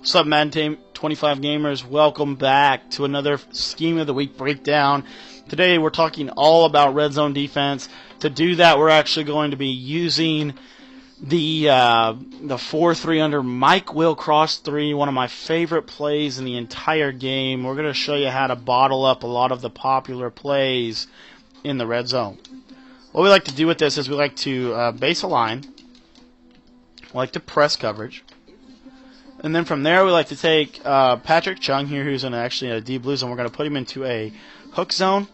What's up, Madden Team 25 Gamers? Welcome back to another Scheme of the Week breakdown. Today we're talking all about red zone defense. To do that, we're actually going to be using the 4-3 under Mike Will cross 3, one of my favorite plays in the entire game. We're going to show you how to bottle up a lot of the popular plays in the red zone. What we like to do with this is we like to base a line, we like to press coverage, and then from there we like to take Patrick Chung here, who's actually in a deep blue zone. We're going to put him into a hook zone,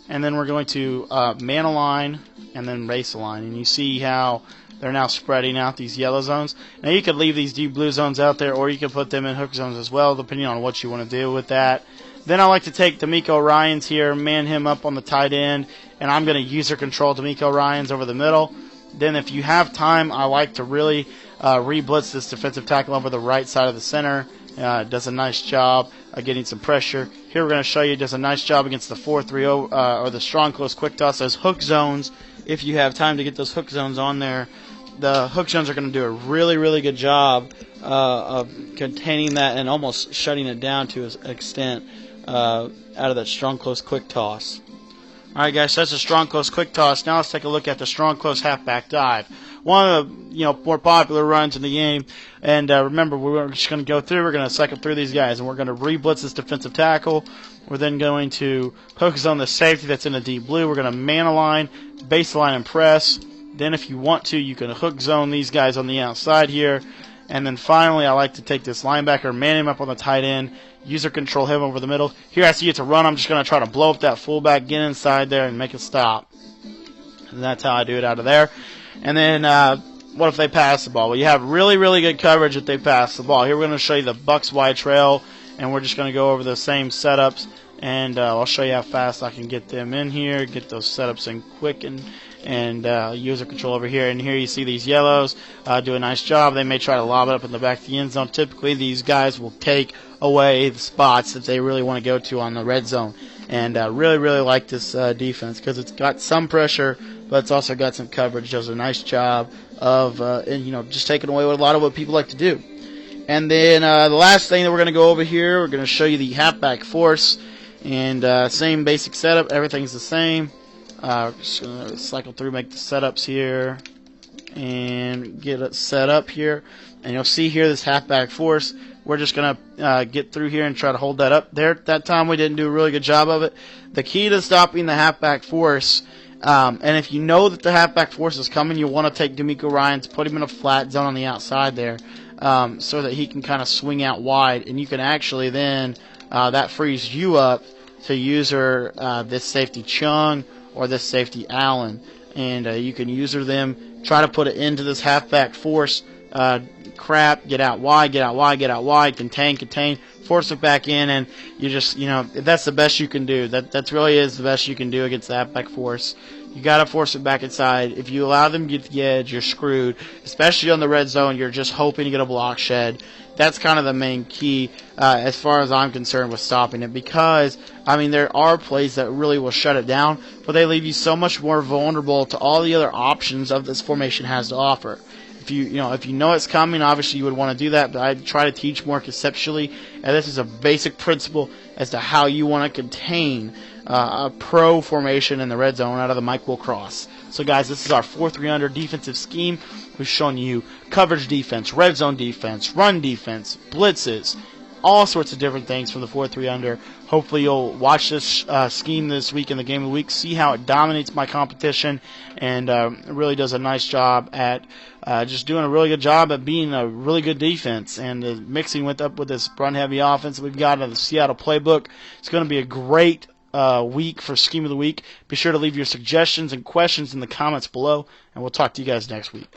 and then we're going to man a line and then race a line. And you see how they're now spreading out these yellow zones. Now you could leave these deep blue zones out there, or you could put them in hook zones as well, depending on what you want to do with that. Then I like to take D'Amico Ryans here, man him up on the tight end, and I'm going to user control D'Amico Ryans over the middle. Then if you have time, I like to really re-blitz this defensive tackle over the right side of the center. Does a nice job getting some pressure. Here we're going to show you does a nice job against the 4-3 or the strong close quick toss, those hook zones. If you have time to get those hook zones on there, the hook zones are going to do a really, really good job of containing that and almost shutting it down to an extent out of that strong close quick toss. Alright guys, so that's a strong close quick toss. Now let's take a look at the strong close halfback dive. One of the more popular runs in the game. And remember, we're just going to go through, we're going to cycle through these guys, and we're going to re-blitz this defensive tackle. We're then going to focus on the safety that's in the deep blue. We're going to man a line, base line, and press. Then if you want to, you can hook zone these guys on the outside here. And then finally, I like to take this linebacker, man him up on the tight end, user control him over the middle. Here I see it's a run. I'm just going to try to blow up that fullback, get inside there, and make it stop. And that's how I do it out of there. And then what if they pass the ball? Well, you have really, really good coverage if they pass the ball. Here we're going to show you the Bucks wide trail, and we're just going to go over the same setups. And I'll show you how fast I can get them in here, get those setups in quick, and user control over here. And here you see these yellows do a nice job. They may try to lob it up in the back of the end zone. Typically, these guys will take away the spots that they really want to go to on the red zone. And really, really like this defense because it's got some pressure, but it's also got some coverage. Does a nice job of just taking away a lot of what people like to do. And then the last thing that we're going to go over here, we're going to show you the halfback force. And same basic setup, everything's the same. Just going to cycle through, make the setups here, and get it set up here. And you'll see here this halfback force. We're just going to get through here and try to hold that up. There, that time we didn't do a really good job of it. The key to stopping the halfback force, and if you know that the halfback force is coming, you want to take D'Amico Ryans, put him in a flat zone on the outside there, so that he can kind of swing out wide. And you can actually then, that frees you up to user this safety Chung or this safety Allen. And you can user them, try to put it into this halfback force, get out wide, contain, force it back in, and you just, that's the best you can do. That really is the best you can do against the halfback force. You got to force it back inside. If you allow them to get to the edge, you're screwed. Especially on the red zone, you're just hoping to get a block shed. That's kind of the main key as far as I'm concerned with stopping it, because, there are plays that really will shut it down, but they leave you so much more vulnerable to all the other options of this formation has to offer. If you know it's coming, obviously you would want to do that, but I try to teach more conceptually, and this is a basic principle as to how you want to contain a pro formation in the red zone out of the Mike Will cross. So guys, this is our 4-3 under defensive scheme. We've shown you coverage defense, red zone defense, run defense, blitzes, all sorts of different things from the 4-3 under. Hopefully you'll watch this scheme this week in the Game of the Week, see how it dominates my competition, and really does a nice job at just doing a really good job at being a really good defense, and mixing up with this run-heavy offense that we've got in the Seattle playbook. It's going to be a great week for Scheme of the Week. Be sure to leave your suggestions and questions in the comments below, and we'll talk to you guys next week.